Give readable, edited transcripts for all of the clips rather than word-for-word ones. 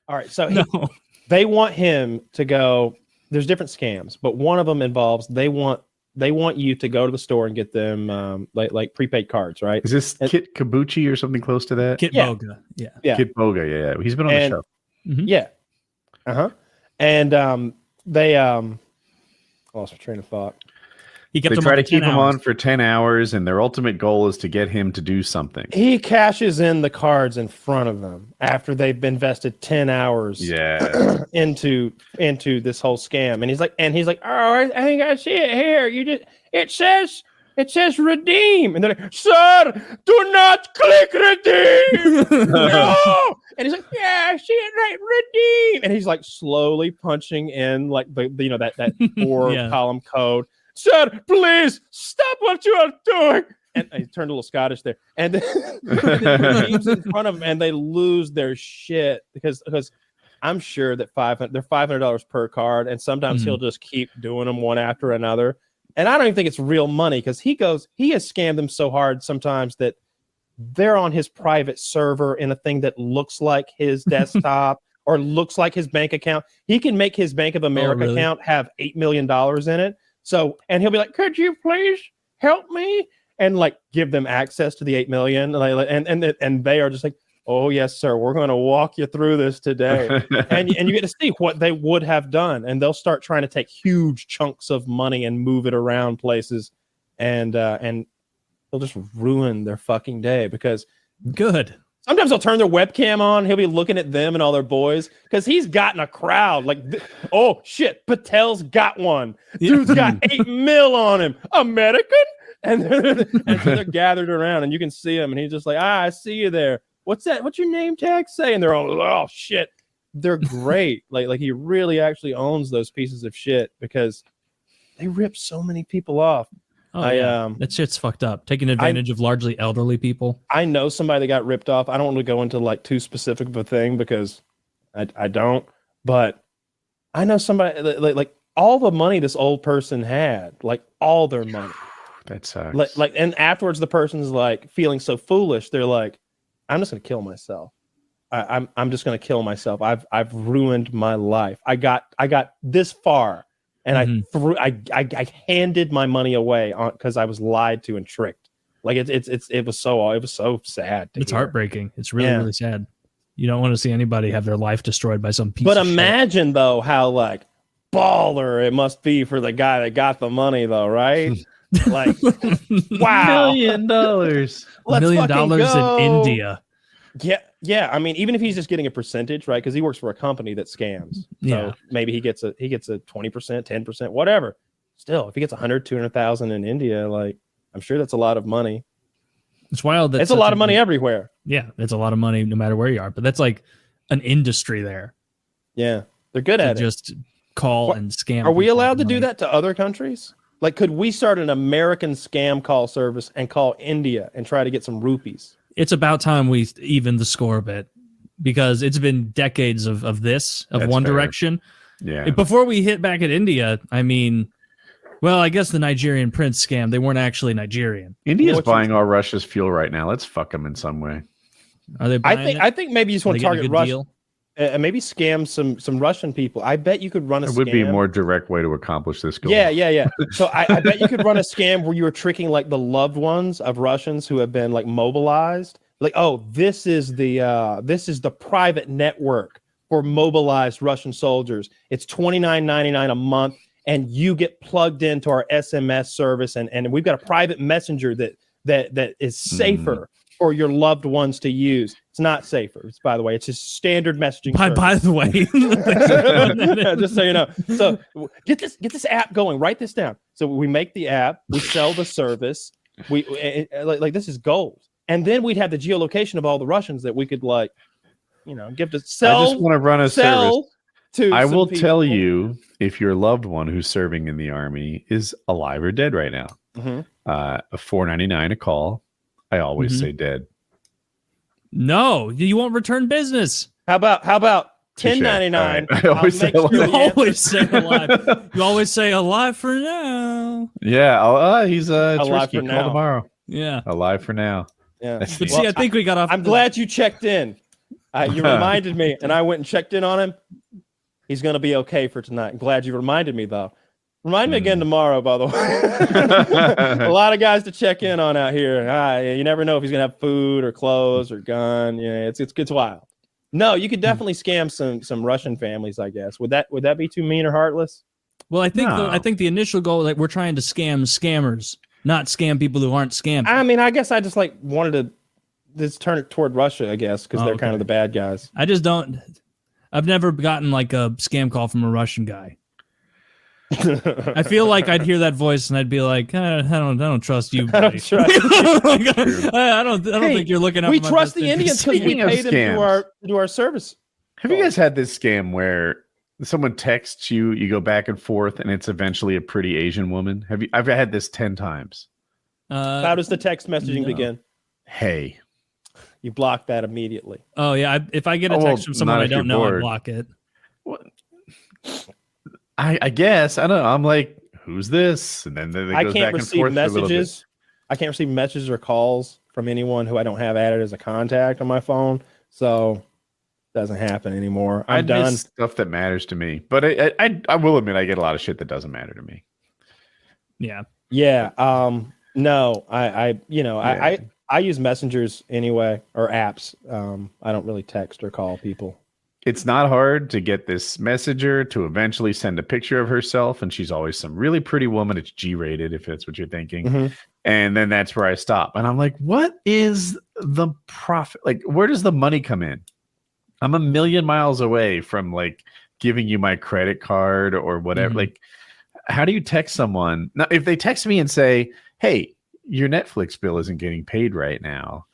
All right, so No. they want him to go. There's different scams, but one of them involves they want you to go to the store and get them like prepaid cards, right? Is this Kit Kabuchi or something close to that? Kit Boga. Yeah. Kit Boga, yeah. He's been on the show. Mm-hmm. Yeah. And they lost my train of thought. They try to keep him on for 10 hours, and their ultimate goal is to get him to do something. He cashes in the cards in front of them after they've invested 10 hours into this whole scam. And he's like, oh, I think I see it here. It says redeem. And they're like, sir, do not click redeem. No. And he's like, yeah, I see it right, redeem. And he's like slowly punching in like that 4-column code. Sir, please stop what you are doing. And he turned a little Scottish there. And then redeems in front of them, and they lose their shit because I'm sure that they're $500 per card, and sometimes he'll just keep doing them one after another. And I don't even think it's real money because he has scammed them so hard sometimes that they're on his private server in a thing that looks like his desktop or looks like his bank account. He can make his Bank of America account have $8 million in it. So, and he'll be like, could you please help me? And like give them access to the 8 million. And they are just like, oh yes, sir. We're going to walk you through this today. and you get to see what they would have done. And they'll start trying to take huge chunks of money and move it around places. And they'll just ruin their fucking day because sometimes they'll turn their webcam on. He'll be looking at them and all their boys because he's gotten a crowd. Like, oh shit, Patel's got one. Dude's got 8 mil on him. American, and so they're gathered around, and you can see him, and he's just like, I see you there. What's that? What's your name tag say? And they're all, oh shit. They're great. like he really actually owns those pieces of shit because they rip so many people off. Oh, that shit's fucked up. Taking advantage of largely elderly people. I know somebody that got ripped off. I don't want to go into like too specific of a thing because I don't. But I know somebody like all the money this old person had, like all their money. That sucks. Like, and afterwards the person's like feeling so foolish. They're like, I'm just gonna kill myself. I'm just gonna kill myself. I've ruined my life. I got this far. And I handed my money away because I was lied to and tricked. Like it was so sad. It's heartbreaking. It's really sad. You don't want to see anybody have their life destroyed by some piece. But of imagine shit. Though how like baller it must be for the guy that got the money though, right? Like wow, $1 million. $1 million in India. Yeah. I mean, even if he's just getting a percentage, right? Because he works for a company that scams. So maybe he gets a 20%, 10%, whatever. Still, if he gets 100, 200,000 in India, like I'm sure that's a lot of money. It's wild. That it's a lot of money everywhere. Yeah, it's a lot of money no matter where you are. But that's like an industry there. Yeah, they're good at it. Just call and scam. Are we allowed to do that to other countries? Like, could we start an American scam call service and call India and try to get some rupees? It's about time we even the score a bit because it's been decades of one direction. Yeah. Before we hit back at India, I mean, well, I guess the Nigerian prince scam, they weren't actually Nigerian. India's buying all Russia's fuel right now. Let's fuck them in some way. Are they buying I think maybe you just want to target Russia. Maybe scam some Russian people. I bet you could run a scam. It would be a more direct way to accomplish this goal. Yeah. So I bet you could run a scam where you were tricking like the loved ones of Russians who have been like mobilized. Like, oh, this is the private network for mobilized Russian soldiers. It's $29.99 a month, and you get plugged into our SMS service, and we've got a private messenger that is safer for your loved ones to use. It's not safer. It's, by the way, it's just standard messaging. By the way, just so you know. So get this app going. Write this down. So we make the app. We sell the service. We like this is gold. And then we'd have the geolocation of all the Russians that we could give to sell. I just want to run a service. I will tell you if your loved one who's serving in the army is alive or dead right now. A $4.99 a call. I always say dead. No, you won't return business. How about $10.99? Right. I always say alive. You always say alive. You always say alive for now. Yeah. He's alive for now. Tomorrow. Yeah. Alive for now. Yeah. But see, I think we got off. I'm glad you checked in. You reminded me, and I went and checked in on him. He's going to be okay for tonight. I'm glad you reminded me, though. Remind me again tomorrow, by the way. A lot of guys to check in on out here. You never know if he's going to have food or clothes or gun. Yeah, it's wild. No, you could definitely scam some Russian families, I guess. Would that be too mean or heartless? Well, I think the initial goal, like, we're trying to scam scammers, not scam people who aren't scamming. I mean, I guess I just wanted to just turn it toward Russia, I guess, because they're kind of the bad guys. I've never gotten like a scam call from a Russian guy. I feel like I'd hear that voice and I'd be like, I don't trust you. Buddy. I don't think you're looking up. We trust the Indians because we pay them to do our service. Have you guys had this scam where someone texts you, you go back and forth, and it's eventually a pretty Asian woman? I've had this 10 times. How does the text messaging begin? Hey. You block that immediately. Oh yeah, if I get a text from someone I don't know, I block it. What? I guess I don't know. I'm like, who's this? And then they goes back and forth messages. I can't receive messages or calls from anyone who I don't have added as a contact on my phone. So it doesn't happen anymore. I'm done. Stuff that matters to me, but I will admit I get a lot of shit that doesn't matter to me. Yeah. Yeah. No. I use messengers anyway, or apps. I don't really text or call people. It's not hard to get this messenger to eventually send a picture of herself, and she's always some really pretty woman. It's G-rated, if that's what you're thinking. Mm-hmm. And then that's where I stop. And I'm like, what is the profit? Like, where does the money come in? I'm a million miles away from like giving you my credit card or whatever. Mm-hmm. Like, how do you text someone? Now, if they text me and say, hey, your Netflix bill isn't getting paid right now,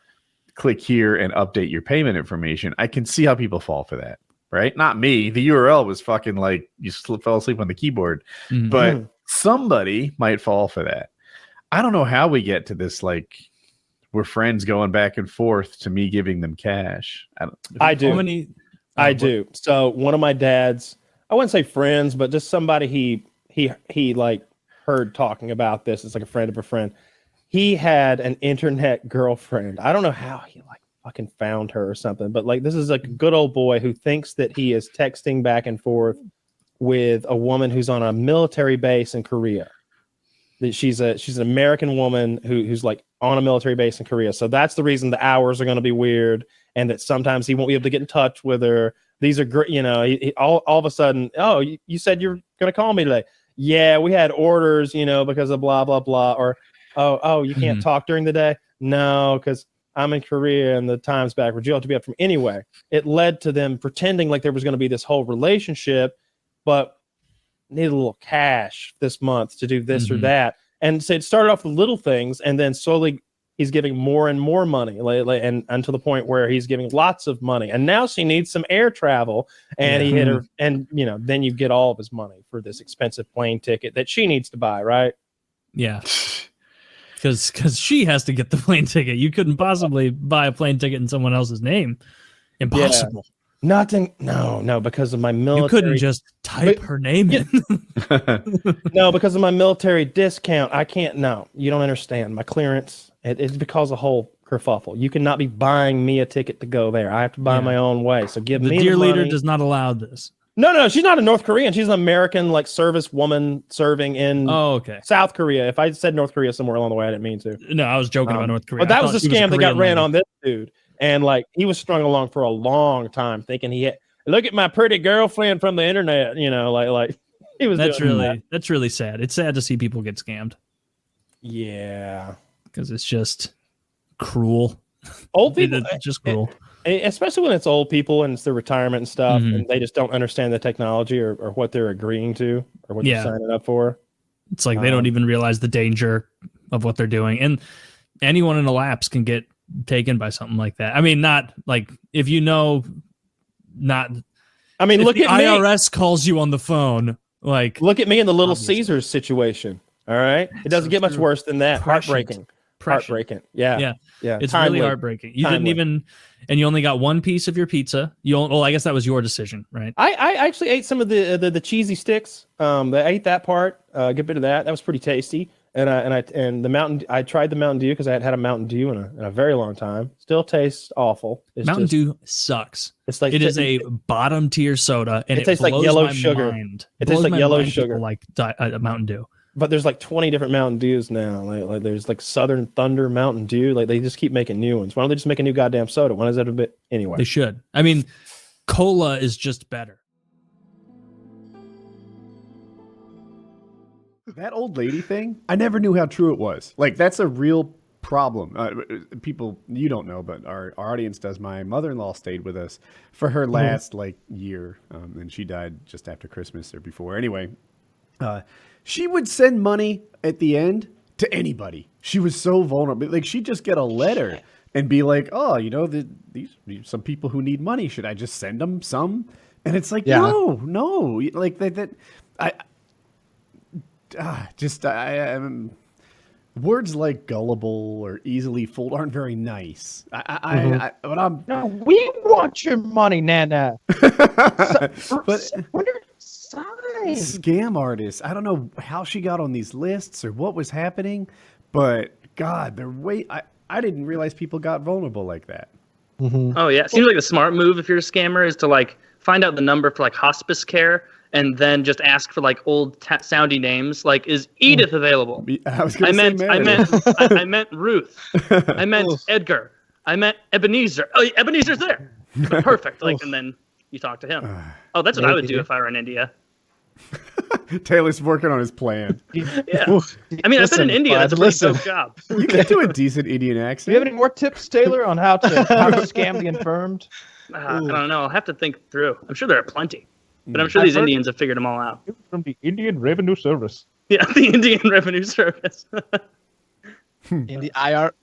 click here and update your payment information, I can see how people fall for that, right? Not me. The URL was fucking like you fell asleep on the keyboard, but somebody might fall for that. I don't know how we get to this, like, we're friends going back and forth to me giving them cash. I do. So one of my dad's, I wouldn't say friends, but just somebody he like heard talking about this. It's like a friend of a friend. He had an internet girlfriend. I don't know how he like fucking found her or something, but like this is like a good old boy who thinks that he is texting back and forth with a woman who's on a military base in Korea. That she's an American woman who's like on a military base in Korea. So that's the reason the hours are going to be weird, and that sometimes he won't be able to get in touch with her. These are great, he all of a sudden, oh, you said you're going to call me today. Yeah, we had orders, because of blah blah blah, or Oh, you can't talk during the day? No, because I'm in Korea and the time's backwards. You have to be up from anyway. It led to them pretending like there was going to be this whole relationship, but needed a little cash this month to do this or that. And so it started off with little things, and then slowly he's giving more and more money, and until the point where he's giving lots of money. And now she needs some air travel, and he hit her, and then you get all of his money for this expensive plane ticket that she needs to buy, right? Yeah. Because she has to get the plane ticket. You couldn't possibly buy a plane ticket in someone else's name. Impossible. Yeah. No, because of my military. You couldn't just type her name in. No, because of my military discount. I can't. No, you don't understand. My clearance, it's because of a whole kerfuffle. You cannot be buying me a ticket to go there. I have to buy my own way. So give me the dear money. leader does not allow this. No, she's not a North Korean. She's an American, like, service woman serving in South Korea. If I said North Korea somewhere along the way, I didn't mean to. No, I was joking about North Korea. But that was the scam that got ran on this dude. And, like, he was strung along for a long time thinking look at my pretty girlfriend from the internet, like he was That's really sad. It's sad to see people get scammed. Yeah. Because it's just cruel. Old people. It's just cruel. Especially when it's old people and it's their retirement and stuff, and they just don't understand the technology or what they're agreeing to or what they're signing up for. It's like they don't even realize the danger of what they're doing. And anyone in a lapse can get taken by something like that. I mean, not like if look at the IRS calls you on the phone. Like, look at me in the Little Caesars situation. All right. It doesn't get much worse than that. Heartbreaking. Heartbreaking. Yeah. It's really heartbreaking. You didn't even, and you only got one piece of your pizza. I guess that was your decision, right? I actually ate some of the cheesy sticks. I ate that part, a good bit of that. That was pretty tasty. And I tried the Mountain Dew because I had had a Mountain Dew in a very long time. Still tastes awful. Mountain Dew sucks. It's like it is a bottom tier soda, and it tastes like yellow sugar. It tastes like yellow sugar, like Mountain Dew. But there's like 20 different Mountain Dews now. Like there's like Southern Thunder Mountain Dew. Like they just keep making new ones. Why don't they just make a new goddamn soda? Why is that a bit anyway? They should. I mean, cola is just better. That old lady thing, I never knew how true it was. Like, that's a real problem. People, you don't know, but our audience does. My mother-in-law stayed with us for her last year, and she died just after Christmas or before. Anyway, she would send money at the end to anybody. She was so vulnerable. Like, she'd just get a letter and be like, "Oh, you know, these some people who need money. Should I just send them some?" And it's like, no, like that. Words like gullible or easily fooled aren't very nice. But no, we want your money, Nana. But sign. Scam artists. I don't know how she got on these lists or what was happening, but God, I didn't realize people got vulnerable like that. Mm-hmm. Oh yeah, it seems like the smart move if you're a scammer is to like find out the number for like hospice care. And then just ask for like old soundy names, like is Edith available? I meant Ruth. I meant Edgar. I meant Ebenezer. Oh, Ebenezer's there. Perfect. Like, and then you talk to him. Oh, that's what I would do if I were in India. Taylor's working on his plan. Yeah. I mean, I've been in India. That's a pretty dope job. You can do a decent Indian accent. Do you have any more tips, Taylor, on how to scam the infirmed? I don't know. I'll have to think through. I'm sure there are plenty. But I'm sure these Indians have figured them all out. From the Indian Revenue Service. Yeah, the Indian Revenue Service. In the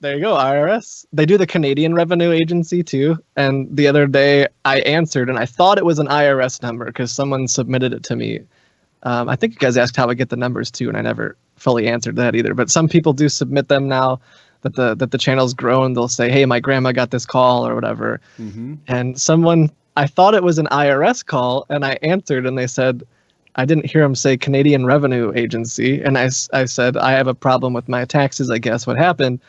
there you go, IRS. They do the Canadian Revenue Agency too. And the other day I answered and I thought it was an IRS number because someone submitted it to me. I think you guys asked how I get the numbers too, and I never fully answered that either. But some people do submit them now that the channel's grown. They'll say, "Hey, my grandma got this call" or whatever. Mm-hmm. And I thought it was an IRS call, and I answered, and they said, I didn't hear them say Canadian Revenue Agency. And I said, I have a problem with my taxes, I guess. What happened?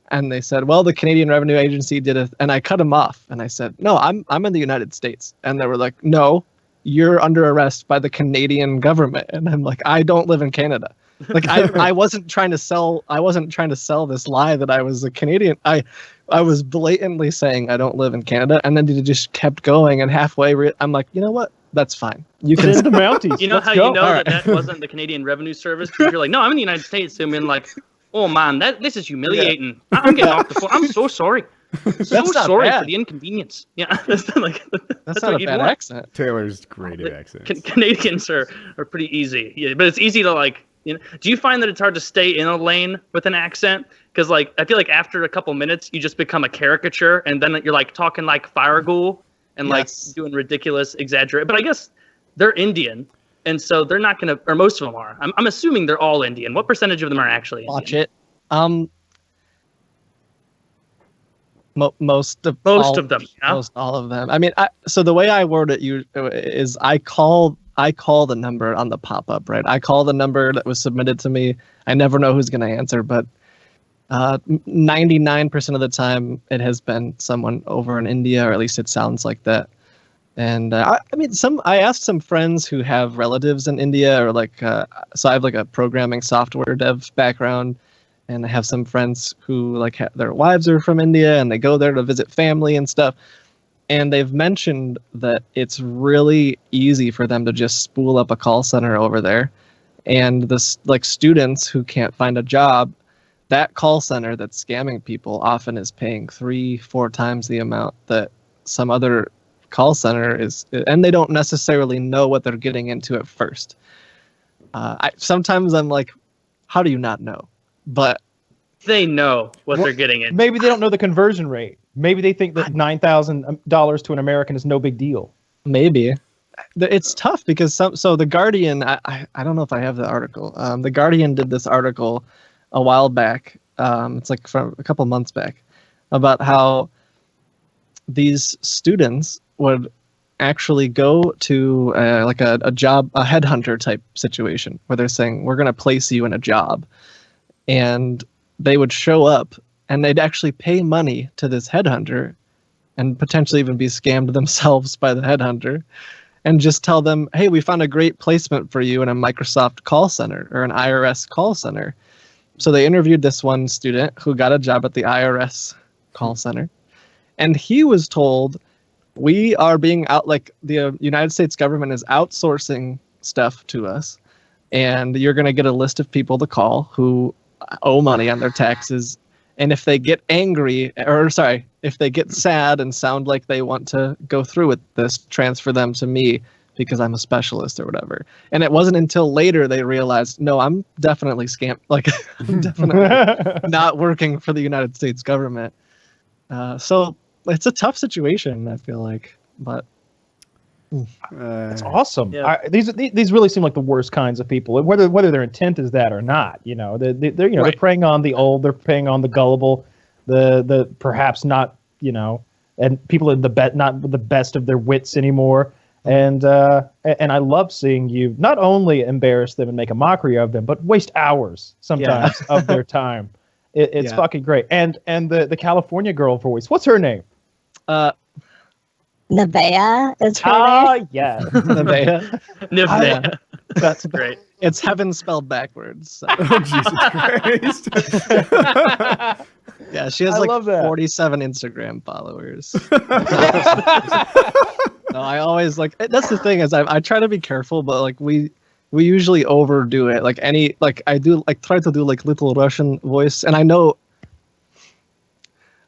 And they said, well, the Canadian Revenue Agency did it. And I cut them off, and I said, no, I'm in the United States. And they were like, no, you're under arrest by the Canadian government. And I'm like, I don't live in Canada. Like I wasn't trying to sell this lie that I was a Canadian. I was blatantly saying I don't live in Canada, and then they just kept going. And halfway, I'm like, you know what? That's fine. You can send the Mounties. You know how you know that wasn't the Canadian Revenue Service? Because you're like, no, I'm in the United States. So I mean, like, oh man, this is humiliating. Yeah. I'm getting off the phone. I'm so sorry. So sorry for the inconvenience. Yeah, that's not a bad accent. Taylor's great at accents. Canadians are pretty easy. Yeah, but it's easy to like. You know, do you find that it's hard to stay in a lane with an accent? Because like I feel like after a couple minutes you just become a caricature, and then you're like talking like Firegool and like doing ridiculous, exaggerate. But I guess they're Indian, and so they're not gonna, or most of them are. I'm assuming they're all Indian. What percentage of them are actually Indian? Watch it. Most of them. Yeah? Most all of them. I mean, so the way I word it is I call the number on the pop-up, right? I call the number that was submitted to me. I never know who's going to answer, but 99% of the time it has been someone over in India, or at least it sounds like that. And I asked some friends who have relatives in India, or like, so I have like a programming software dev background, and I have some friends who like their wives are from India, and they go there to visit family and stuff. And they've mentioned that it's really easy for them to just spool up a call center over there. And this, like, students who can't find a job, that call center that's scamming people often is paying 3-4 times the amount that some other call center is. And they don't necessarily know what they're getting into at first. Sometimes I'm like, how do you not know? But they know what they're getting into. Maybe they don't know the conversion rate. Maybe they think that $9,000 to an American is no big deal. Maybe. It's tough because so the Guardian, I don't know if I have the article. The Guardian did this article a while back. It's like from a couple months back, about how these students would actually go to like a job, a headhunter type situation where they're saying, we're going to place you in a job. and they would show up and they'd actually pay money to this headhunter and potentially even be scammed themselves by the headhunter and just tell them, hey, we found a great placement for you in a Microsoft call center or an IRS call center. So they interviewed this one student who got a job at the IRS call center. And he was told, we are being out, like the United States government is outsourcing stuff to us. And you're going to get a list of people to call who owe money on their taxes. And if they get angry, or sorry, if they get sad and sound like they want to go through with this, transfer them to me because I'm a specialist or whatever. And it wasn't until later they realized, no, I'm definitely like I'm definitely not working for the United States government. So it's a tough situation, I feel like, but that's awesome. Yeah. These really seem like the worst kinds of people, whether their intent is that or not. You know, they're they're preying on the old, they're preying on the gullible, the perhaps not, you know, and people in not the best of their wits anymore. And I love seeing you not only embarrass them and make a mockery of them, but waste hours sometimes of their time. It's fucking great. And the California girl voice, what's her name? Nevaeh is her name. Yeah. Nevaeh. That's great. It's heaven spelled backwards. So. Oh, Jesus Christ. Yeah, she has I like love that. 47 Instagram followers. No, I always like, that's the thing is I try to be careful, but like we usually overdo it. Like I do like try to do like Little Russian voice, and I know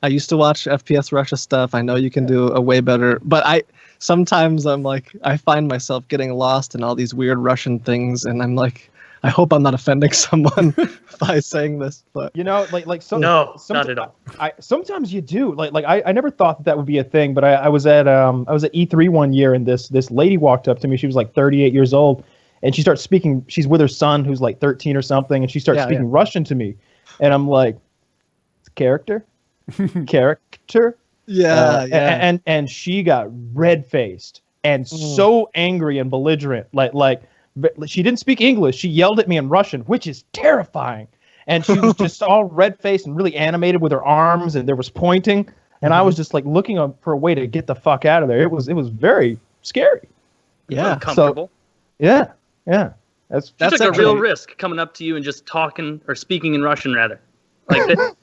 I used to watch FPS Russia stuff. I know you can do a way better, but sometimes I'm like, I find myself getting lost in all these weird Russian things, and I'm like, I hope I'm not offending someone by saying this, but you know, no, not at all. Sometimes you do. I never thought that would be a thing, but I was at E3 one year, and this lady walked up to me. She was like 38 years old, and she starts speaking. She's with her son, who's like 13 or something, and she starts speaking Russian to me, and I'm like, character. And she got red-faced and so angry and belligerent, like she didn't speak English. She yelled at me in Russian, which is terrifying, and she was just all red-faced and really animated with her arms, and there was pointing, and I was just like looking for a way to get the fuck out of there. It was very scary. Yeah, uncomfortable. So, yeah that's like a real risk coming up to you and just talking or speaking in Russian rather, like that.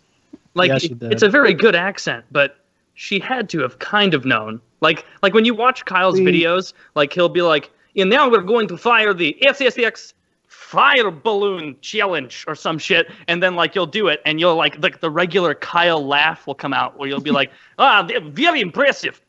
Like, it's a very good accent, but she had to have kind of known. Like when you watch Kyle's videos, like he'll be like, and now we're going to fire the SSX fire balloon challenge or some shit. And then like you'll do it and you'll like the regular Kyle laugh will come out where you'll be like, they're very impressive.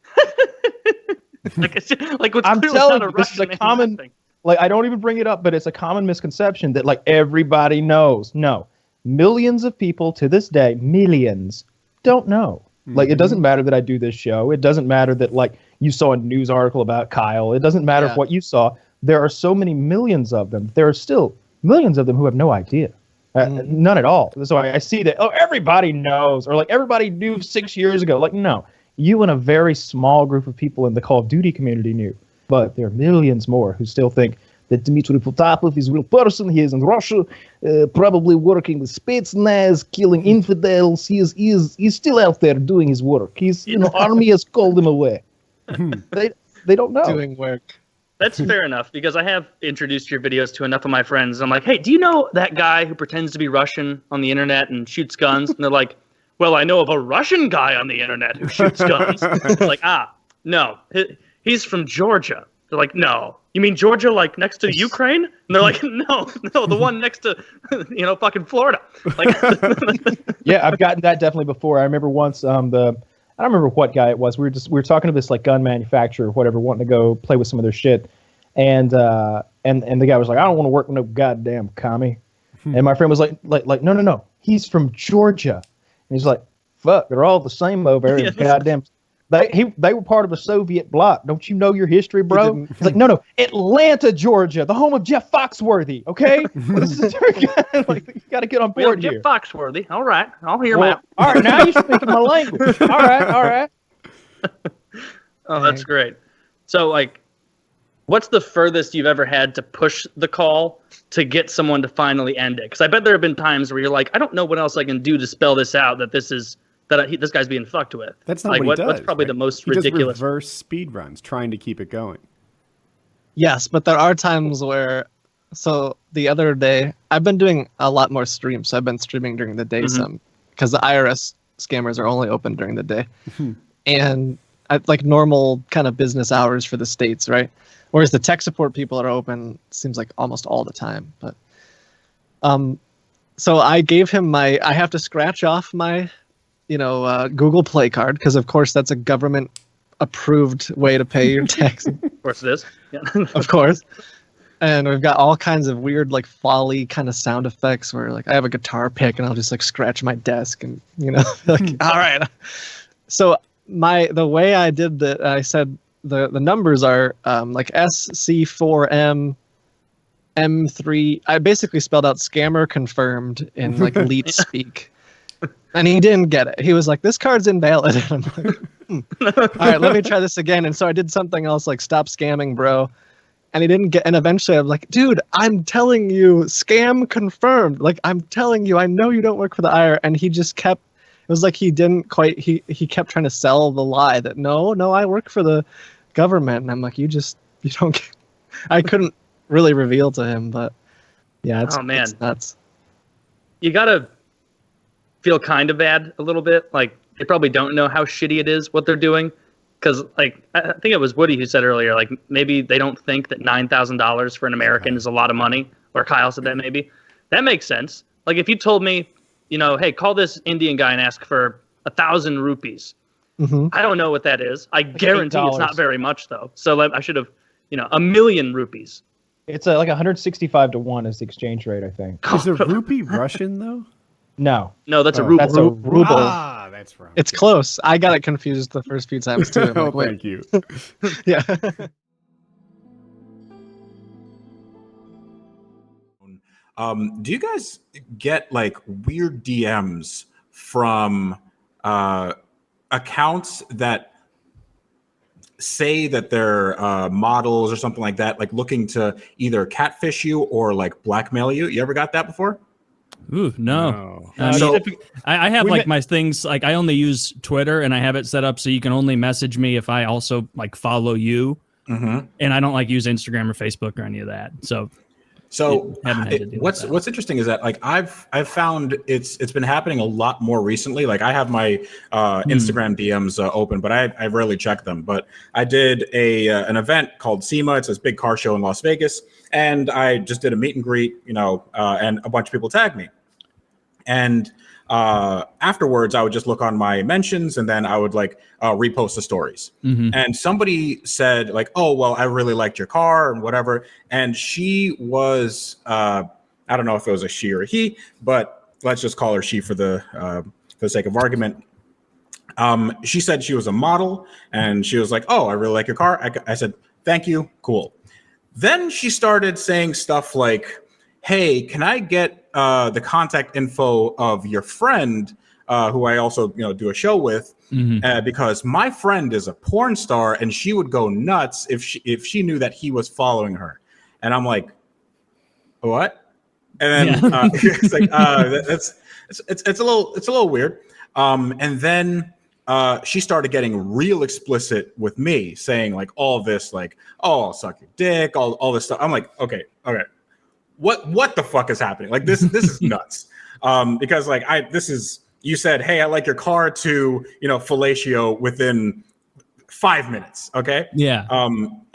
I'm telling you, this is a common, like, I don't even bring it up, but it's a common misconception that like everybody knows. No. Millions of people to this day, millions, don't know. Like, it doesn't matter that I do this show. It doesn't matter that, like, you saw a news article about Kyle. It doesn't matter what you saw. There are so many millions of them. There are still millions of them who have no idea. None at all. So I see that, everybody knows, or, like, everybody knew 6 years ago. Like, no. You and a very small group of people in the Call of Duty community knew. But there are millions more who still think that Dmitry Potapov is a real person. He is in Russia, probably working with Spetsnaz, killing infidels. He's still out there doing his work. Army has called him away. They don't know. Doing work. That's fair enough, because I have introduced your videos to enough of my friends. I'm like, hey, do you know that guy who pretends to be Russian on the internet and shoots guns? And they're like, well, I know of a Russian guy on the internet who shoots guns. Like, no, he's from Georgia. They're like, no. You mean Georgia, like next to Ukraine? And they're like, no, the one next to, fucking Florida. Like, yeah, I've gotten that definitely before. I remember once, I don't remember what guy it was. We were talking to this like gun manufacturer or whatever, wanting to go play with some of their shit, and the guy was like, I don't want to work with no goddamn commie. And my friend was like, no, he's from Georgia, and he's like, fuck, they're all the same over there. Goddamn. They were part of the Soviet bloc. Don't you know your history, bro? He's like, no, Atlanta, Georgia, the home of Jeff Foxworthy. Okay, this is like, you got to get on board here. Jeff Foxworthy. All right, I'll hear him out. All right, now you're speaking my language. All right. Oh, that's great. So, like, What's the furthest you've ever had to push the call to get someone to finally end it? Because I bet there have been times where you're like, I don't know what else I can do to spell this out, that this guy's being fucked with. That's not like, what he does. What's probably the most ridiculous? Does reverse speed runs, trying to keep it going. Yes, but there are times where, so the other day, I've been doing a lot more streams. So I've been streaming during the day some, because the IRS scammers are only open during the day. And like normal kind of business hours for the States, right? Whereas the tech support people are open, seems like almost all the time. But so I gave him I have to scratch off my, Google Play card, because of course that's a government approved way to pay your taxes. Of course it is. Yeah. Of course. And we've got all kinds of weird, like folly kind of sound effects where like I have a guitar pick and I'll just like scratch my desk and, like, all right. So the way I did that, I said the numbers are like SC4M M3. I basically spelled out scammer confirmed in like leet speak. And he didn't get it. He was like, this card's invalid. And I'm like, all right, let me try this again. And so I did something else like stop scamming, bro. And he didn't get, and eventually I'm like, dude, I'm telling you, scam confirmed. Like, I'm telling you, I know you don't work for the IR. And he just kept, it was like he didn't quite, he kept trying to sell the lie that no, I work for the government. And I'm like, you don't get, I couldn't really reveal to him, but yeah, it's nuts. You gotta feel kind of bad a little bit. Like, they probably don't know how shitty it is, what they're doing. Because, like, I think it was Woody who said earlier, like, maybe they don't think that $9,000 for an American is a lot of money. Or Kyle said that maybe. That makes sense. Like, if you told me, hey, call this Indian guy and ask for 1,000 rupees. I don't know what that is. I guarantee it's not very much, though. So like, I should have, 1,000,000 rupees. It's like 165 to 1 is the exchange rate, I think. Is a rupee Russian, though? No, that's a ruble. That's a ruble. Ah, that's wrong. It's close. I got it confused the first few times too. Oh, thank you. Yeah. Do you guys get like weird DMs from accounts that say that they're models or something like that, like looking to either catfish you or like blackmail you? You ever got that before? Ooh, no. So I have like my things, like I only use Twitter and I have it set up so you can only message me if I also like follow you. And I don't like use Instagram or Facebook or any of that. So what's interesting is that like I've found it's been happening a lot more recently. Like I have my Instagram DMs open, but I rarely check them. But I did an event called SEMA. It's this big car show in Las Vegas, and I just did a meet and greet, and a bunch of people tagged me. And afterwards, I would just look on my mentions, and then I would like repost the stories. And somebody said like, "Oh, well, I really liked your car and whatever." And she was, I don't know if it was a she or a he, but let's just call her she for the sake of argument. She said she was a model, and she was like, "Oh, I really like your car." I said, "Thank you, cool." Then she started saying stuff like, "Hey, can I get the contact info of your friend who I also do a show with because my friend is a porn star and she would go nuts if she knew that he was following her." And I'm like, "What?" And then it's like it's a little weird. And then she started getting real explicit with me, saying like all this, like, "Oh, I'll suck your dick," all this stuff. I'm like, okay. What the fuck is happening? Like this is nuts. Because like you said, "Hey, I like your car," to fellatio within 5 minutes. Okay. Yeah.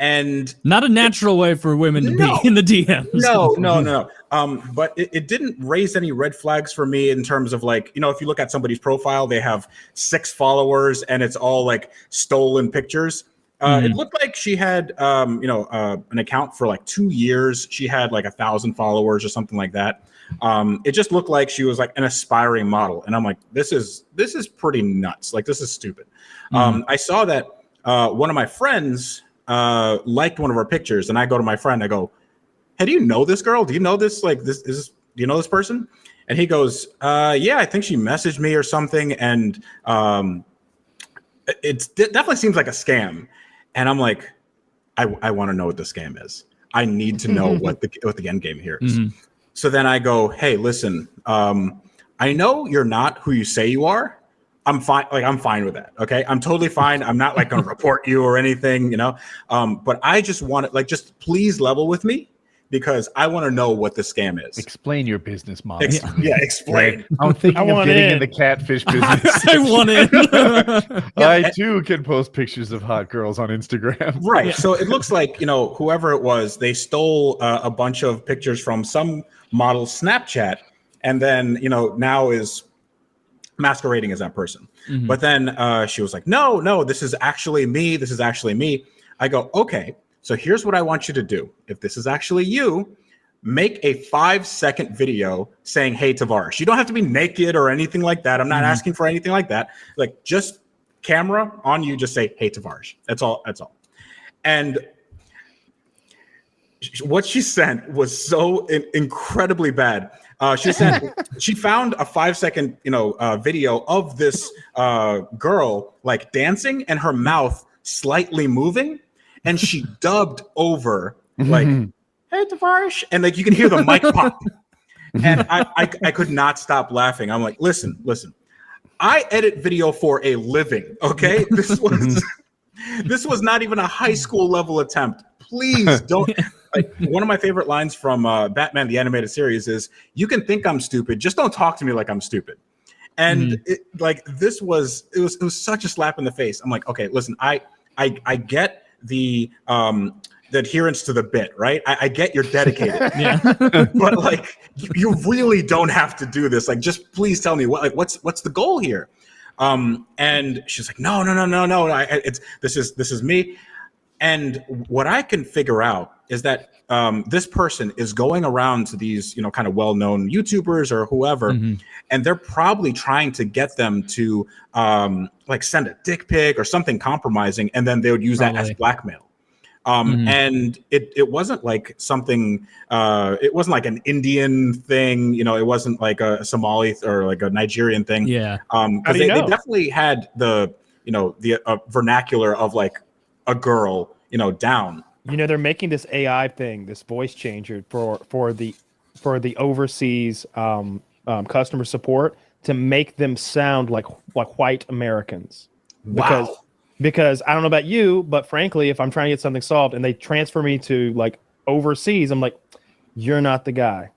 And not a natural way for women to be in the DMs. No. But it didn't raise any red flags for me in terms of like, if you look at somebody's profile, they have 6 followers and it's all like stolen pictures. It looked like she had, an account for like 2 years. She had like 1,000 followers or something like that. It just looked like she was like an aspiring model. And I'm like, this is pretty nuts. Like, this is stupid. I saw that one of my friends liked one of our pictures, and I go to my friend, I go, "Hey, do you know this girl? Do you know this? Like, do you know this person?" And he goes, "Yeah, I think she messaged me or something." And it definitely seems like a scam. And I'm like, I want to know what the scam is. I need to know what the end game here is. So then I go, hey, listen, I know you're not who you say you are. I'm fine. Like, I'm fine with that. Okay. I'm totally fine. I'm not like going to report you or anything, but I just want to just please level with me because I want to know what the scam is. Explain your business model. Explain. I'm thinking of getting in the catfish business. I want in. I too can post pictures of hot girls on Instagram. Right. So it looks like, whoever it was, they stole a bunch of pictures from some model Snapchat and then, now is masquerading as that person. But then she was like, no, this is actually me. This is actually me. I go, okay, so here's what I want you to do. If this is actually you, make a 5-second video saying, hey, Tavares. You don't have to be naked or anything like that. I'm not asking for anything like that. Like, just camera on you, just say, hey, Tavares. That's all. And what she sent was so incredibly bad. She found a 5-second, video of this girl like dancing and her mouth slightly moving, and she dubbed over like, "Hey, Tavares," and like you can hear the mic pop, and I could not stop laughing. I'm like, listen, I edit video for a living. Okay, this was not even a high school level attempt. Please don't. Like, one of my favorite lines from Batman the Animated Series is, "You can think I'm stupid, just don't talk to me like I'm stupid." And it was such a slap in the face. I'm like, okay, listen, I get the adherence to the bit, right? I get you're dedicated, but like you really don't have to do this. Like, just please tell me what's the goal here? And she's like, no, this is me. And what I can figure out is that this person is going around to these, kind of well-known YouTubers or whoever, and they're probably trying to get them to like send a dick pic or something compromising, and then they would use that as blackmail. And it wasn't like something, it wasn't like an Indian thing, it wasn't like a Somali or like a Nigerian thing. Yeah. Because they definitely had the vernacular of like a girl, down. They're making this AI thing, this voice changer for the overseas customer support to make them sound like white Americans. Wow. Because I don't know about you, but frankly, if I'm trying to get something solved and they transfer me to like overseas, I'm like, you're not the guy.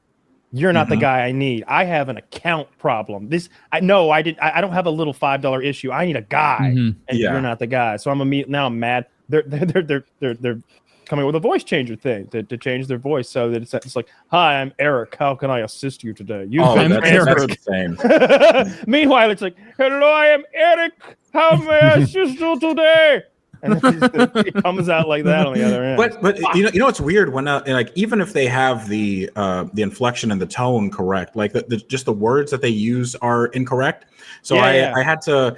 You're not the guy I need. I have an account problem. I don't have a little $5 issue. I need a guy, and you're not the guy. So now I'm mad. They're coming with a voice changer thing to change their voice so that it's like, "Hi, I'm Eric. How can I assist you today?" I'm Eric. Meanwhile, it's like, "Hello, I am Eric. How may I assist you today?" And it comes out like that on the other end. But it's weird when like even if they have the inflection and the tone correct, like just the words that they use are incorrect. So I had to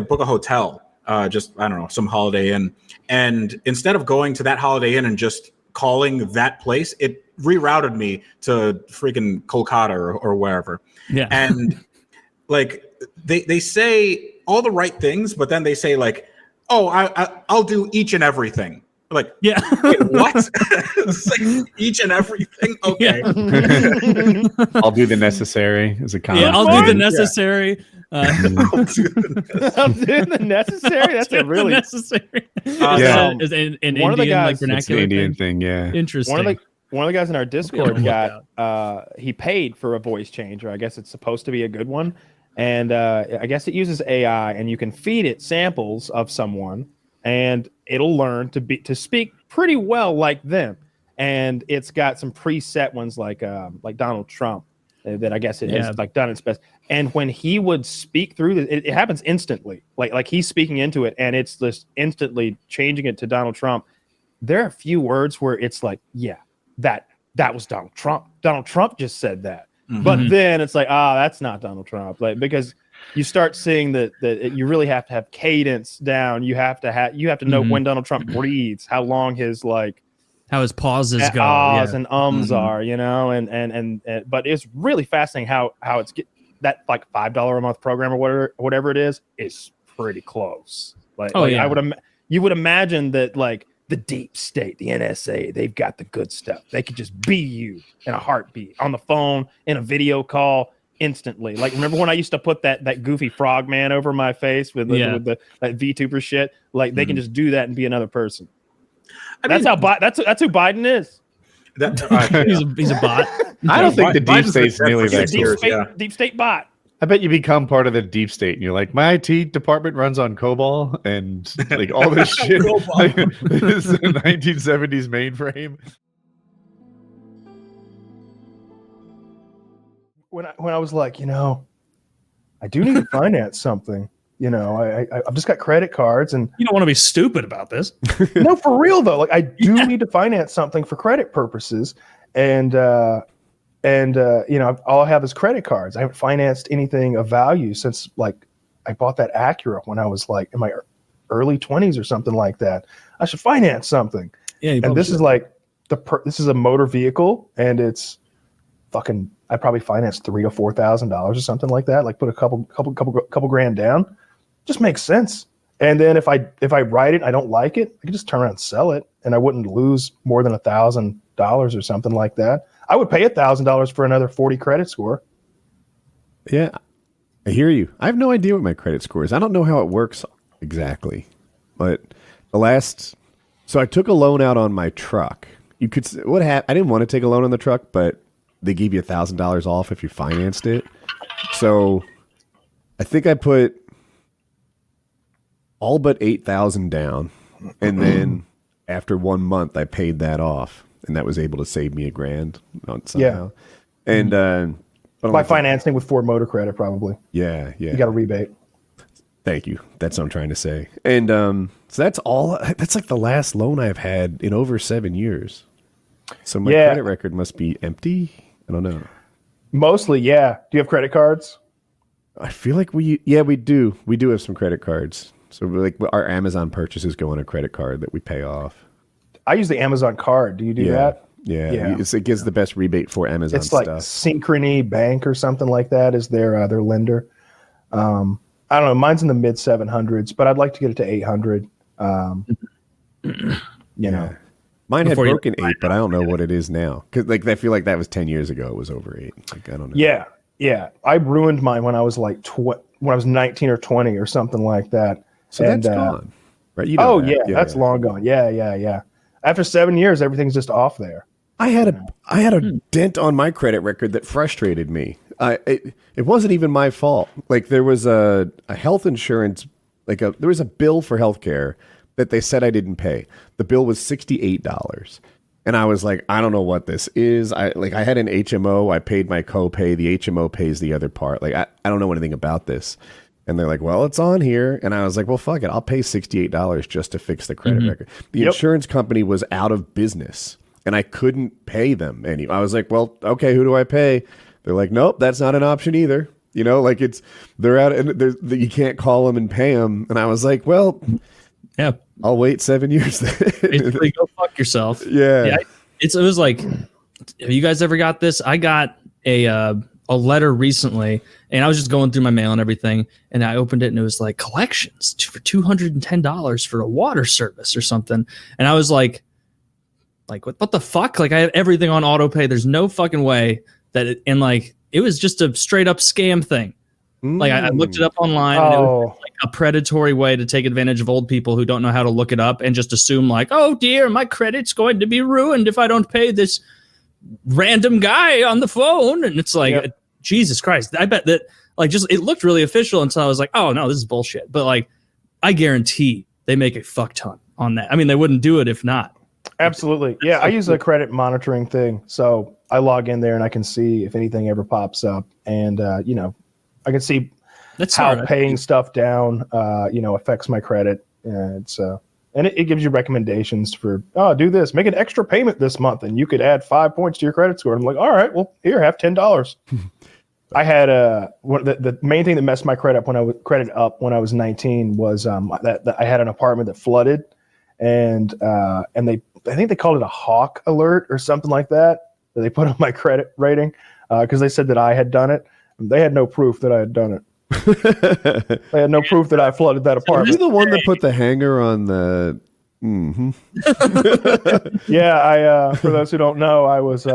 book a hotel, just I don't know, some Holiday Inn, and instead of going to that Holiday Inn and just calling that place, it rerouted me to freaking Kolkata or wherever. Yeah, and like they say all the right things, but then they say like, "Oh, I'll do each and everything." Like, yeah, wait, what? It's like each and everything. Okay, I'll do the necessary as a comment. Yeah, I'll do the necessary. I'll do the necessary. That's a really necessary. Is an one of the guys, like vernacular Indian thing. Yeah, interesting. One of the guys in our Discord he paid for a voice changer. I guess it's supposed to be a good one. And I guess it uses AI, and you can feed it samples of someone, and it'll learn to speak pretty well like them. And it's got some preset ones like Donald Trump that I guess it has like done its best. And when he would speak through it happens instantly. Like he's speaking into it, and it's just instantly changing it to Donald Trump. There are a few words where it's like, yeah, that was Donald Trump. Donald Trump just said that. But then it's like, that's not Donald Trump. Like, because you start seeing that you really have to have cadence down. You have to know when Donald Trump breathes, how long his how his pauses go, and are, and but it's really fascinating how it's that like $5 a month program or whatever it is pretty close. you would imagine that like the deep state, the NSA, they've got the good stuff. They could just be you in a heartbeat, on the phone, in a video call, instantly. Like, remember when I used to put that goofy frog man over my face with that VTuber shit? Like, they can just do that and be another person. That's who Biden is. He's a bot. I don't think the deep state's nearly that cool. Deep state bot. I bet you become part of the deep state and you're like, my IT department runs on COBOL and like all this shit. This is a 1970s mainframe. When I was like, I do need to finance something. I've just got credit cards, and you don't want to be stupid about this. No, for real though. Like, I do need to finance something for credit purposes, and all I have is credit cards. I haven't financed anything of value since like I bought that Acura when I was like in my early 20s or something like that. I should finance something. Yeah, and this is like this is a motor vehicle, and it's fucking. I probably financed $3,000 or $4,000 or something like that. Like, put a couple grand down. Just makes sense. And then if I write it, I don't like it, I can just turn around and sell it, and I wouldn't lose more than $1,000 or something like that. I would pay $1,000 for another 40 credit score. Yeah, I hear you. I have no idea what my credit score is. I don't know how it works exactly. But so I took a loan out on my truck. I didn't want to take a loan on the truck, but they gave you $1,000 off if you financed it. So I think I put all but $8,000 down, and then after 1 month I paid that off. And that was able to save me $1,000 somehow. Yeah. And by financing with Ford Motor Credit, probably. Yeah. You got a rebate. Thank you. That's what I'm trying to say. And so that's all. That's like the last loan I've had in over 7 years. So my credit record must be empty. I don't know. Mostly, yeah. Do you have credit cards? I feel like we do. We do have some credit cards. So like our Amazon purchases go on a credit card that we pay off. I use the Amazon card. Do you do that? Yeah. It gives the best rebate for Amazon stuff. It's like Synchrony Bank or something like that is their lender. I don't know. Mine's in the mid 700s, but I'd like to get it to 800. Mine had broken 8, but I don't know what it is now. Because like I feel like that was 10 years ago. It was over 8. Like I don't know. Yeah. I ruined mine when I was like when I was 19 or 20 or something like that. So that's gone, right? That's long gone. Yeah. After 7 years, everything's just off there. I had a dent on my credit record that frustrated me. It wasn't even my fault. Like there was a health insurance, there was a bill for healthcare that they said I didn't pay. The bill was $68. And I was like, I don't know what this is. I had an HMO. I paid my copay. The HMO pays the other part. Like I don't know anything about this. And they're like, well, it's on here. And I was like, well, fuck it. I'll pay $68 just to fix the credit record. The insurance company was out of business and I couldn't pay them any. I was like, well, okay, who do I pay? They're like, nope, that's not an option either. They're out and you can't call them and pay them. And I was like, well, yeah, I'll wait 7 years. Basically, go fuck yourself. Yeah. It was like, have you guys ever got this? I got a letter recently, and I was just going through my mail and everything, and I opened it, and it was like collections for $210 for a water service or something, and I was like what the fuck? Like I have everything on auto pay. There's no fucking way that it was just a straight up scam thing. Like I looked it up online, and it was like a predatory way to take advantage of old people who don't know how to look it up and just assume like, oh dear, my credit's going to be ruined if I don't pay this random guy on the phone. And it's like, Jesus Christ. I bet that it looked really official until I was like, oh no, this is bullshit. But like, I guarantee they make a fuck ton on that. I mean, they wouldn't do it if not. Absolutely. Yeah. I use a credit monitoring thing. So I log in there and I can see if anything ever pops up, and, I can see how paying stuff down, affects my credit. And it gives you recommendations for, do this, make an extra payment this month, and you could add 5 points to your credit score. I'm like, all right, well, here, have $10. I had the main thing that messed my credit up when I was 19 was that I had an apartment that flooded, and I think they called it a hawk alert or something like that they put on my credit rating because they said that I had done it. They had no proof that I had done it. They had no proof that I flooded that apartment. Are you the one that put the hanger on the? Mm-hmm. Yeah, for those who don't know, I was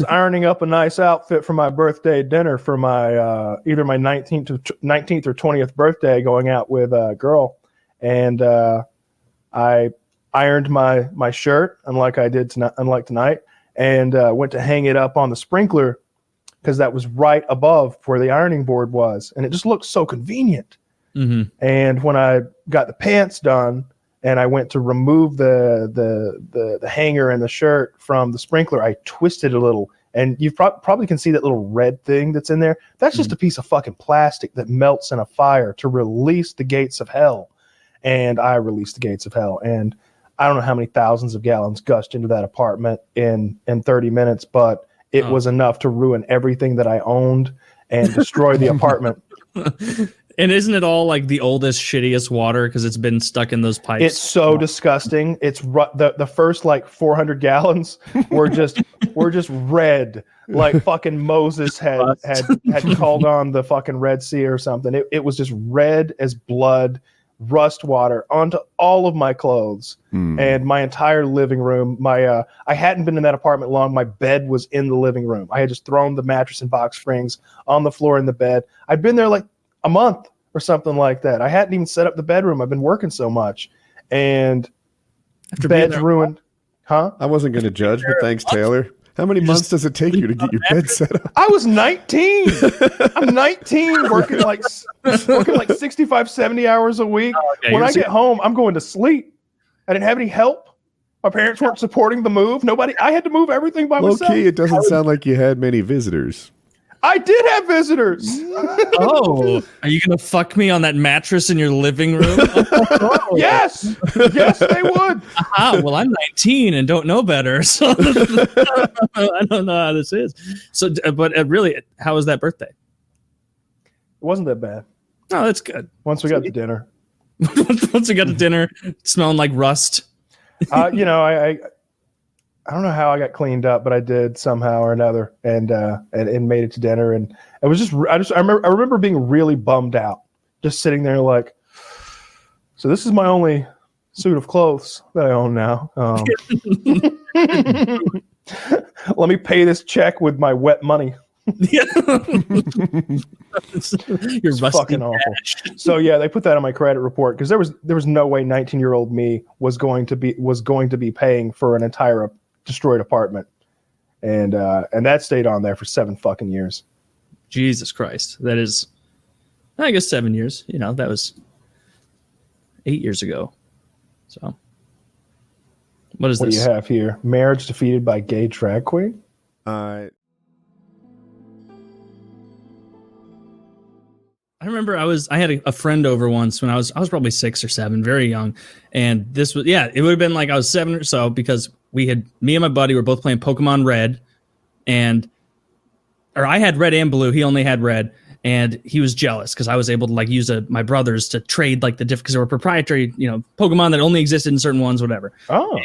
ironing up a nice outfit for my birthday dinner for my either my 19th or 20th birthday, going out with a girl, and I ironed my shirt unlike tonight, and went to hang it up on the sprinkler because that was right above where the ironing board was, and it just looked so convenient. Mm-hmm. And when I got the pants done and I went to remove the hanger and the shirt from the sprinkler, I twisted a little, and you probably can see that little red thing that's in there. That's just a piece of fucking plastic that melts in a fire to release the gates of hell. And I released the gates of hell, and I don't know how many thousands of gallons gushed into that apartment in 30 minutes, but it was enough to ruin everything that I owned and destroy the apartment. And isn't it all like the oldest, shittiest water because it's been stuck in those pipes? It's so disgusting. It's the first like 400 gallons were just red, like fucking Moses had called on the fucking Red Sea or something. It was just red as blood, rust water onto all of my clothes and my entire living room. I hadn't been in that apartment long. My bed was in the living room. I had just thrown the mattress and box springs on the floor in the bed. I'd been there like a month or something like that. I hadn't even set up the bedroom. I've been working so much, and After bed's ruined. Huh? I wasn't going to judge, but thanks, Taylor. How many months does it take you to get your bed set up? I was 19. I'm 19, working like 65, 70 hours a week. Oh, okay. When I get home, I'm going to sleep. I didn't have any help. My parents weren't supporting the move. I had to move everything by myself. Low-key, it doesn't sound like you had many visitors. I did have visitors. Oh, are you gonna fuck me on that mattress in your living room? Yes, they would. Aha, well, I'm 19 and don't know better, so I don't know how this is. So, but really, how was that birthday? It wasn't that bad. Oh, that's good. Once we got to dinner. Once we got to dinner, smelling like rust. I don't know how I got cleaned up, but I did somehow or another, and made it to dinner. And it was I remember being really bummed out, just sitting there like, so this is my only suit of clothes that I own now. Let me pay this check with my wet money. You're it's fucking awful. So yeah, they put that on my credit report because there was no way 19-year-old me was going to be paying for an entire destroyed apartment, and that stayed on there for 7 fucking years. Jesus Christ, that is, I guess 7 years. That was 8 years ago. So, what this? What do you have here? Marriage defeated by gay drag queen. I remember I had a friend over once when I was probably 6 or 7, very young, and this was it would have been like I was 7 or so because me and my buddy were both playing Pokemon Red, or I had Red and Blue, he only had Red, and he was jealous because I was able to like use my brothers to trade like the because they were proprietary Pokemon that only existed in certain ones, whatever. Oh,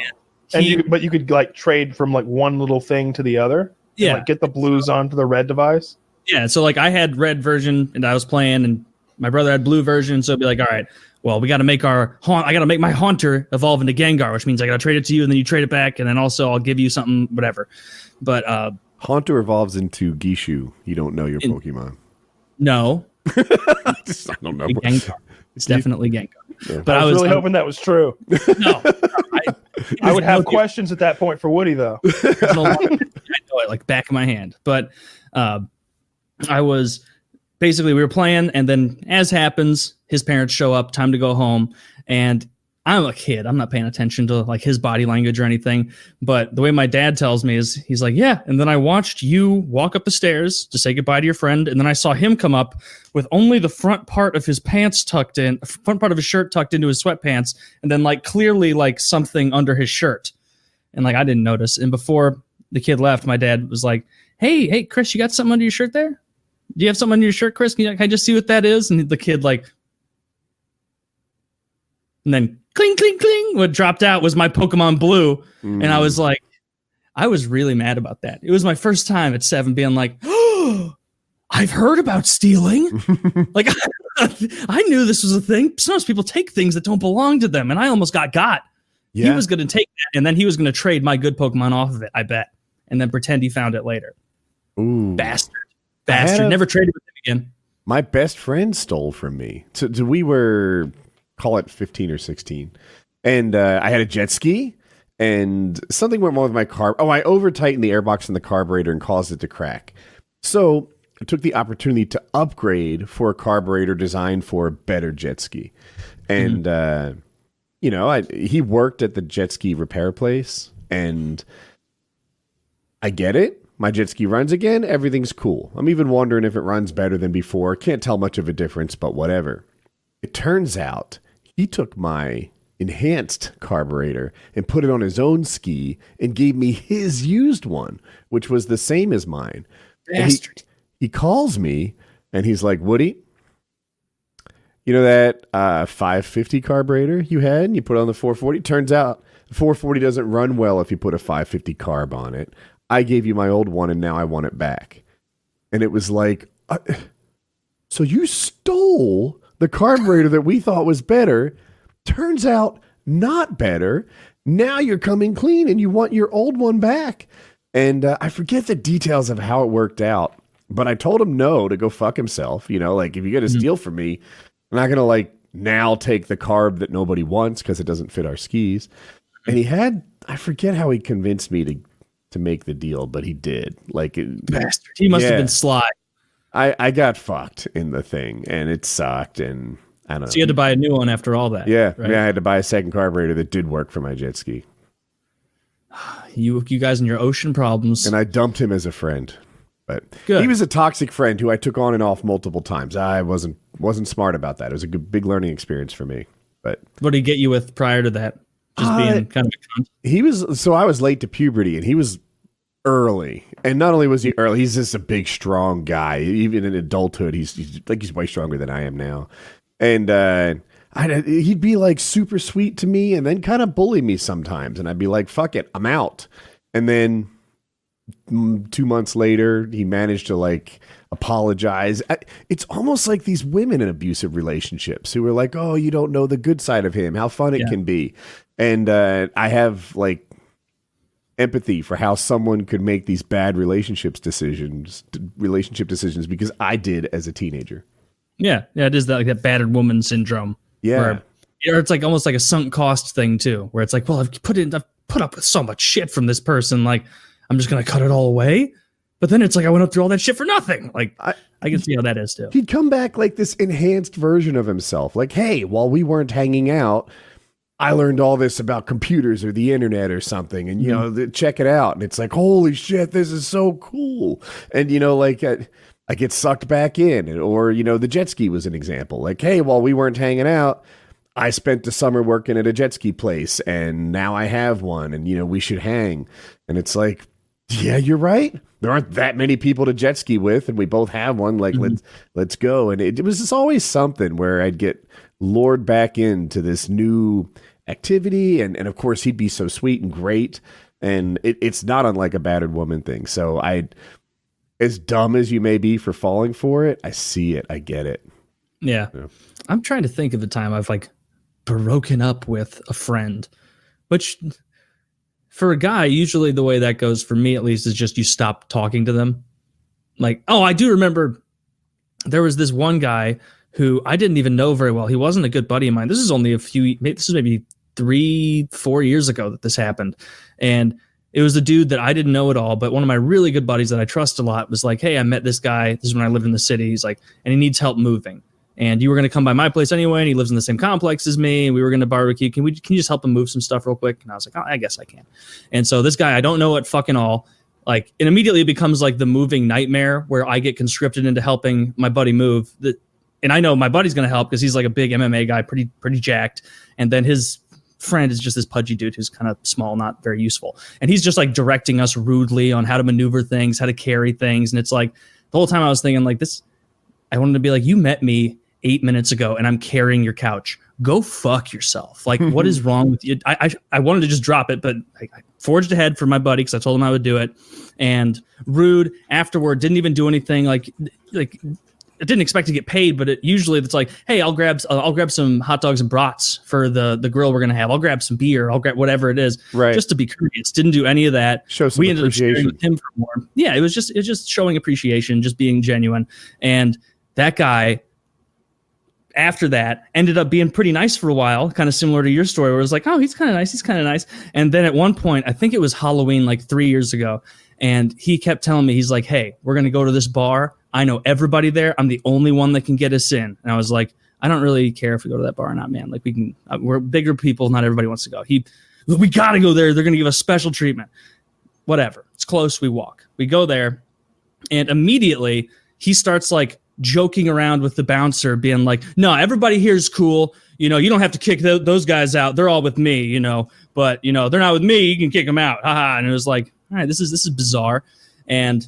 but you could like trade from like one little thing to the other. Yeah, like get the blues onto the red device. Yeah, so like I had Red version and I was playing, and my brother had Blue version. So it'd be like, all right, well, we got to make I got to make my Haunter evolve into Gengar, which means I got to trade it to you, and then you trade it back, and then also I'll give you something, whatever. But Haunter evolves into Gishu. You don't know your Pokemon. No, I don't know. Gengar. It's definitely Gengar. Yeah. But I was really hoping that was true. No, I would have questions at that point for Woody, though. I know it like back of my hand, but. I was basically, we were playing, and then as happens, his parents show up, time to go home, and I'm a kid. I'm not paying attention to like his body language or anything, but the way my dad tells me is he's like, yeah, and then I watched you walk up the stairs to say goodbye to your friend, and then I saw him come up with only the front part of his pants tucked in, front part of his shirt tucked into his sweatpants, and then like clearly like something under his shirt. And like I didn't notice. And before the kid left, my dad was like, hey, Chris, you got something under your shirt there? Do you have something under your shirt, Chris? Can I just see what that is? And the kid like, and then cling, cling, cling. What dropped out was my Pokemon Blue. And I was like, I was really mad about that. It was my first time at 7 being like, oh, I've heard about stealing. Like, I knew this was a thing. Sometimes people take things that don't belong to them, and I almost got. Yeah. He was going to take that, and then he was going to trade my good Pokemon off of it, I bet, and then pretend he found it later. Ooh. Bastard. Never traded with him again. My best friend stole from me. So we were, call it 15 or 16, and I had a jet ski, and something went wrong with my carb. Oh, I over-tightened the airbox in the carburetor and caused it to crack. So I took the opportunity to upgrade for a carburetor designed for a better jet ski. And, he worked at the jet ski repair place, and I get it. My jet ski runs again. Everything's cool. I'm even wondering if it runs better than before. Can't tell much of a difference, but whatever. It turns out he took my enhanced carburetor and put it on his own ski and gave me his used one, which was the same as mine. Bastard. He calls me and he's like, Woody, you know that 550 carburetor you had and you put on the 440? Turns out the 440 doesn't run well if you put a 550 carb on it. I gave you my old one and now I want it back. And it was like, so you stole the carburetor that we thought was better. Turns out not better. Now you're coming clean and you want your old one back. And I forget the details of how it worked out, but I told him no to go fuck himself. If you're going to steal from me, I'm not going to now take the carb that nobody wants because it doesn't fit our skis. And I forget how he convinced me to make the deal, but he did. Bastard. He must have been sly. I got fucked in the thing and it sucked. And I don't know. So you had to buy a new one after all that. Yeah. Right? Yeah. I had to buy a second carburetor that did work for my jet ski. You guys and your ocean problems. And I dumped him as a friend. But Good. He was a toxic friend who I took on and off multiple times. I wasn't smart about that. It was a big learning experience for me. But what did he get you with prior to that? Just being kind of a cunt? I was late to puberty and he was early. And not only was he early, he's just a big, strong guy. Even in adulthood, he's way stronger than I am now. And he'd be super sweet to me and then kind of bully me sometimes. And I'd be like, fuck it, I'm out. And then 2 months later, he managed to apologize. It's almost like these women in abusive relationships who are like, oh, you don't know the good side of him, how fun it can be. And I have empathy for how someone could make these bad relationship decisions because I did as a teenager. Yeah, it is that battered woman syndrome. Yeah. Or it's almost like a sunk cost thing too, where it's like, well, I've put up with so much shit from this person, I'm just gonna cut it all away. But then it's I went up through all that shit for nothing. I can see how that is too. He'd come back this enhanced version of himself. Hey, while we weren't hanging out, I learned all this about computers or the internet or something, and check it out. And it's holy shit, this is so cool. And I get sucked back in, or the jet ski was an example. Hey, while we weren't hanging out, I spent the summer working at a jet ski place, and now I have one, and we should hang. And it's yeah, you're right. There aren't that many people to jet ski with, and we both have one. Let's go. And it was just always something where I'd get lured back into this new activity, and of course he'd be so sweet and great, and it's not unlike a battered woman thing. So as dumb as you may be for falling for it, I see it, I get it. Yeah. I'm trying to think of the time I've broken up with a friend, which for a guy, usually the way that goes for me at least is just you stop talking to them. I do remember there was this one guy who I didn't even know very well. He wasn't a good buddy of mine. This is only this is maybe 3-4 years ago that this happened. And it was a dude that I didn't know at all, but one of my really good buddies that I trust a lot was hey, I met this guy. This is when I lived in the city. He's and he needs help moving. And you were going to come by my place anyway, and he lives in the same complex as me, and we were going to barbecue. Can you just help him move some stuff real quick? And I was like, oh, I guess I can. And so this guy, I don't know it fucking all. It immediately becomes the moving nightmare where I get conscripted into helping my buddy move. And I know my buddy's going to help because he's a big MMA guy, pretty jacked. And then his friend is just this pudgy dude who's kind of small, not very useful. And he's just directing us rudely on how to maneuver things, how to carry things. And it's the whole time I was thinking this, I wanted to be you met me 8 minutes ago and I'm carrying your couch. go fuck yourself. Like, what is wrong with you? I wanted to just drop it, but I forged ahead for my buddy because I told him I would do it. And rude afterward, didn't even do anything. Like I didn't expect to get paid, but usually it's like, hey, I'll grab some hot dogs and brats for the grill we're gonna have. I'll grab some beer. I'll grab whatever it is, just to be courteous. Didn't do any of that. Show some we ended up appreciation. sharing with him for more. Yeah, it was just showing appreciation, just being genuine. And that guy, after that, ended up being pretty nice for a while, kind of similar to your story, where it was like, oh, he's kind of nice. And then at one point, I think it was Halloween like 3 years ago, and he kept telling me, he's like, hey, we're gonna go to this bar. I know everybody there. I'm the only one that can get us in. And I was like, I don't really care if we go to that bar or not, man. Like we're bigger people. Not everybody wants to go. We got to go there. They're going to give us special treatment. Whatever. It's close. We walk. We go there. And immediately he starts like joking around with the bouncer being like, no, everybody here is cool. You know, you don't have to kick those guys out. They're all with me, you know, but you know, they're not with me. You can kick them out. Haha. And it was like, all right, this is bizarre. And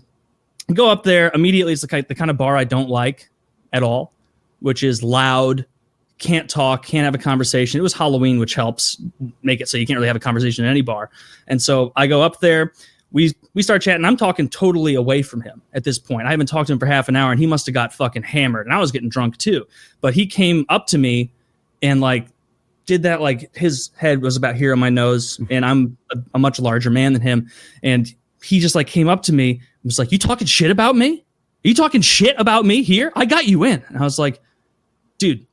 go up there immediately. It's the kind of bar I don't like at all, which is loud, can't talk, can't have a conversation. It was Halloween, which helps make it so you can't really have a conversation in any bar. And so I go up there, we start chatting. I'm talking totally away from him at this point. I haven't talked to him for half an hour, and he must have got fucking hammered, and I was getting drunk too. But he came up to me and like did that, like his head was about here on my nose, and I'm a much larger man than him, and he just like came up to me and was like, you talking shit about me? Are you talking shit about me here? I got you in. And I was like, dude,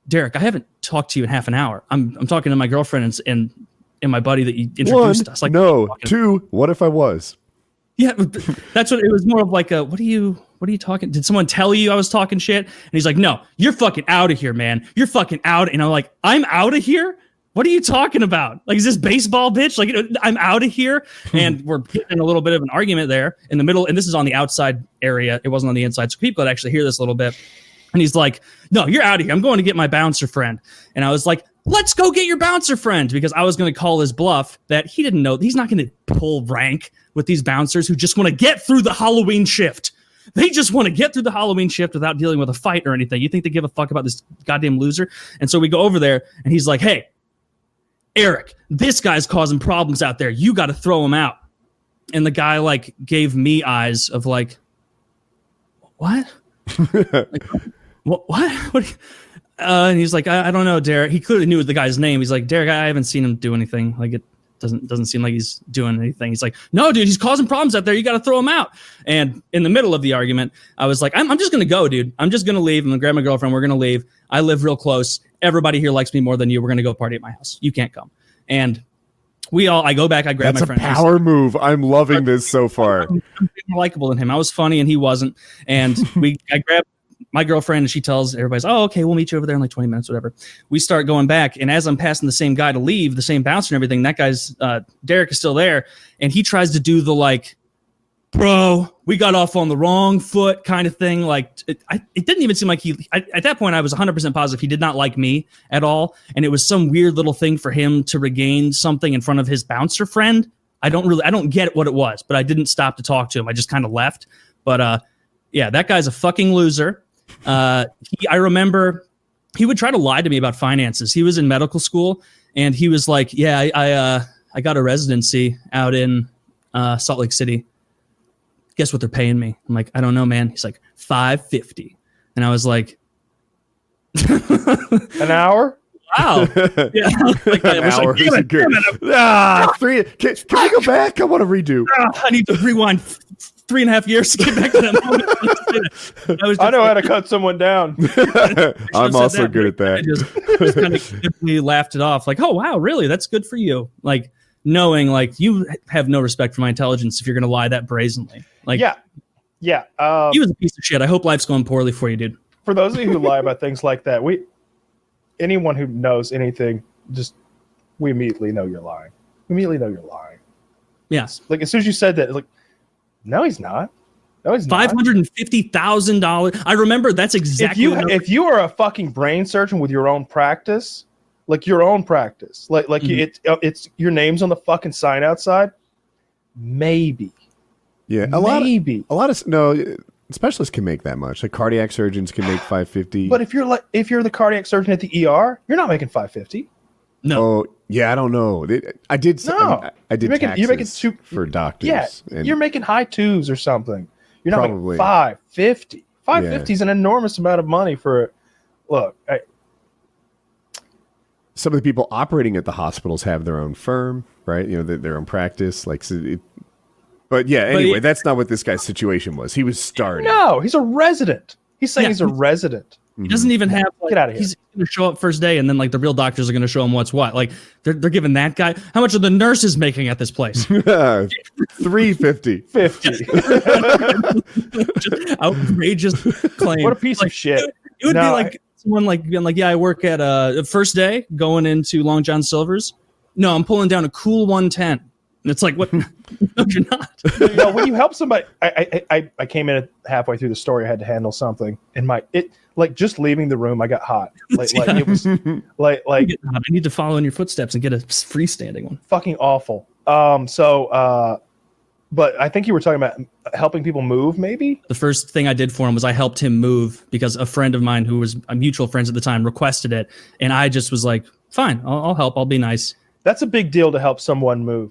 Derek, I haven't talked to you in half an hour. I'm talking to my girlfriend and my buddy that you introduced us. Like, no. 2, what if I was? Yeah, that's what it was. More of like a, what are you talking? Did someone tell you I was talking shit? And he's like, no, you're fucking out of here, man. You're fucking out. And I'm like, I'm out of here? What are you talking about? Like, is this baseball, bitch? Like, I'm out of here. And we're getting a little bit of an argument there in the middle. And this is on the outside area. It wasn't on the inside. So people could actually hear this a little bit. And he's like, no, you're out of here. I'm going to get my bouncer friend. And I was like, let's go get your bouncer friend. Because I was going to call his bluff that he didn't know. He's not going to pull rank with these bouncers who just want to get through the Halloween shift. They just want to get through the Halloween shift without dealing with a fight or anything. You think they give a fuck about this goddamn loser? And so we go over there and he's like, hey, Eric, this guy's causing problems out there. You got to throw him out. And the guy like gave me eyes of like, what? Like, what? And he's like, I don't know, Derek. He clearly knew the guy's name. He's like, Derek, I haven't seen him do anything. Like, it doesn't seem like he's doing anything. He's like, no, dude, he's causing problems out there. You got to throw him out. And in the middle of the argument, I was like, I'm just going to go, dude. I'm just going to leave. I'm going to grab my girlfriend. We're going to leave. I live real close. Everybody here likes me more than you. We're going to go party at my house. You can't come. And I go back. I grab my friend. That's a power move. I'm loving this so far. I'm more likable than him. I was funny and he wasn't. And I grabbed my girlfriend and she tells everybody, oh, okay, we'll meet you over there in like 20 minutes, whatever. We start going back. And as I'm passing the same guy to leave, the same bouncer and everything, that guy's, Derek is still there. And he tries to do the like, bro, we got off on the wrong foot kind of thing. Like it didn't even seem like at that point I was 100% positive he did not like me at all. And it was some weird little thing for him to regain something in front of his bouncer friend. I don't get what it was, but I didn't stop to talk to him. I just kind of left. But yeah, that guy's a fucking loser. I remember he would try to lie to me about finances. He was in medical school and he was like, yeah, I got a residency out in Salt Lake City. Guess what they're paying me? I'm like, I don't know, man. He's like, $550. And I was like, an hour? Wow. Yeah. Like, an hour is good. Can we go back? I want to redo. I need to rewind 3.5 years to get back to that moment. I know how to cut someone down. I'm also good at that. I just kind of simply laughed it off. Like, oh, wow, really? That's good for you. Like, knowing like you have no respect for my intelligence if you're going to lie that brazenly. Like, yeah. He was a piece of shit. I hope life's going poorly for you, dude. For those of you who lie about things like that, anyone who knows anything, we immediately know you're lying. We immediately know you're lying. Yes. Like as soon as you said that, like, no, he's not. No, he's not. $550,000. I remember that's exactly. If you are a fucking brain surgeon with your own practice, like your own practice, like mm-hmm. it's your name's on the fucking sign outside. Maybe. Yeah, a lot of Specialists can make that much. Like cardiac surgeons can make $550. But if you're the cardiac surgeon at the ER, you're not making $550. No. Oh yeah, I don't know. I did. No. I did You're making for doctors. Yeah, and you're making high twos or something. You're not Probably. making $550. $550 is an enormous amount of money for. Look, some of the people operating at the hospitals have their own firm, right? You know, their own practice. Like, but yeah. Anyway, that's not what this guy's situation was. He was starting. No, he's a resident. He's saying he's a resident. He doesn't even have. Like, Get out of here. He's going to show up first day, and then like the real doctors are going to show him what's what. Like they're giving that guy. How much are the nurses making at this place? $350. 50. Just outrageous claim. What a piece of shit. It would be like someone like being like, yeah, I work at first day going into Long John Silver's. No, I'm pulling down a cool 110. And it's like, what? No, you're not. No, when you help somebody, I came in halfway through the story. I had to handle something, and just leaving the room, I got hot. It was like I need to follow in your footsteps and get a freestanding one. Fucking awful. But I think you were talking about helping people move, maybe? The first thing I did for him was I helped him move because a friend of mine who was a mutual friends at the time requested it. And I just was like, fine, I'll help. I'll be nice. That's a big deal to help someone move.